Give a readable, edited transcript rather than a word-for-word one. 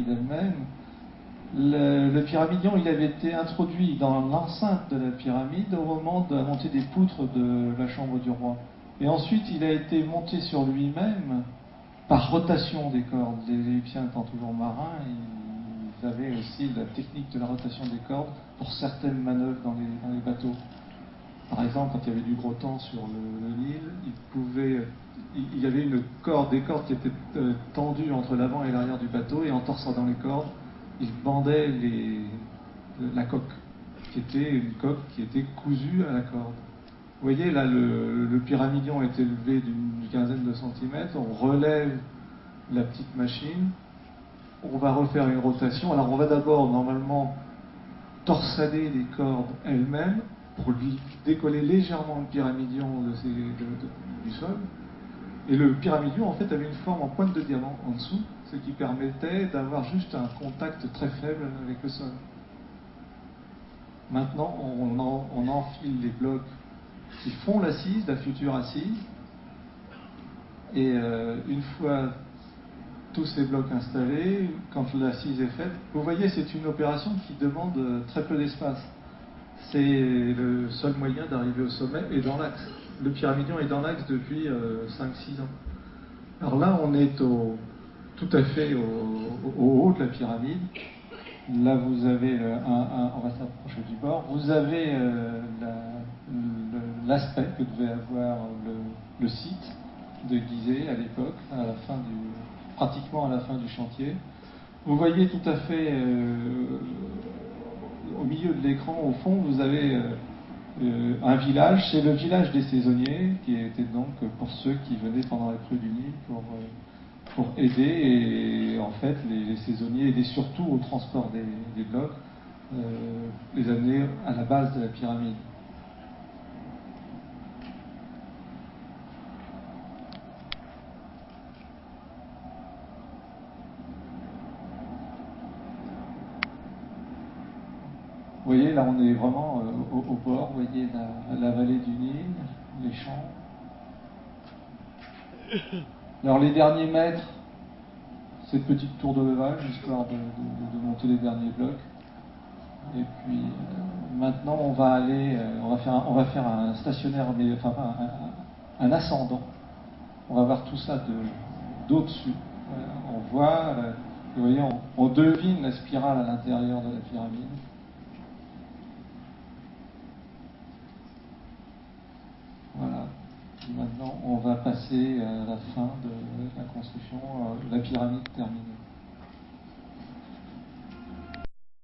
elle-même. Le pyramidion, il avait été introduit dans l'enceinte de la pyramide au moment de la montée des poutres de la chambre du roi. Et ensuite, il a été monté sur lui-même par rotation des cordes. Les Égyptiens étant toujours marins, ils avaient aussi la technique de la rotation des cordes pour certaines manœuvres dans les bateaux. Par exemple, quand il y avait du gros temps sur le Nil, il y avait des cordes qui étaient tendues entre l'avant et l'arrière du bateau, et en torsant les cordes, ils bandaient la coque, qui était une coque qui était cousue à la corde. Vous voyez, là, le pyramidion est élevé d'une quinzaine de centimètres, on relève la petite machine, on va refaire une rotation. Alors on va d'abord, normalement, torsader les cordes elles-mêmes pour décoller légèrement le pyramidion du sol. Et le pyramidion, en fait, avait une forme en pointe de diamant en dessous, ce qui permettait d'avoir juste un contact très faible avec le sol. Maintenant, on enfile les blocs qui font l'assise, la future assise, et une fois tous ces blocs installés, quand l'assise est faite, vous voyez, c'est une opération qui demande très peu d'espace. C'est le seul moyen d'arriver au sommet et dans l'axe. Le pyramidion est dans l'axe depuis 5-6 ans. Alors là, on est tout à fait au haut de la pyramide. Là, vous avez on va s'approcher du bord. Vous avez l'aspect que devait avoir le site de Gizeh à l'époque, pratiquement à la fin du chantier. Vous voyez tout à fait au milieu de l'écran, au fond, vous avez un village. C'est le village des saisonniers, qui était donc pour ceux qui venaient pendant la crue du Nil pour aider. Et en fait, les saisonniers aidaient surtout au transport des blocs, les amener à la base de la pyramide. Vous voyez, là on est vraiment au bord, vous voyez la vallée du Nil, les champs. Alors les derniers mètres, cette petite tour de levage, histoire de monter les derniers blocs. Et puis maintenant on va aller, on va faire un stationnaire, mais enfin un ascendant. On va voir tout ça d'au-dessus. On voit, vous voyez, on devine la spirale à l'intérieur de la pyramide. Voilà. Maintenant, on va passer à la fin de la construction, la pyramide terminée.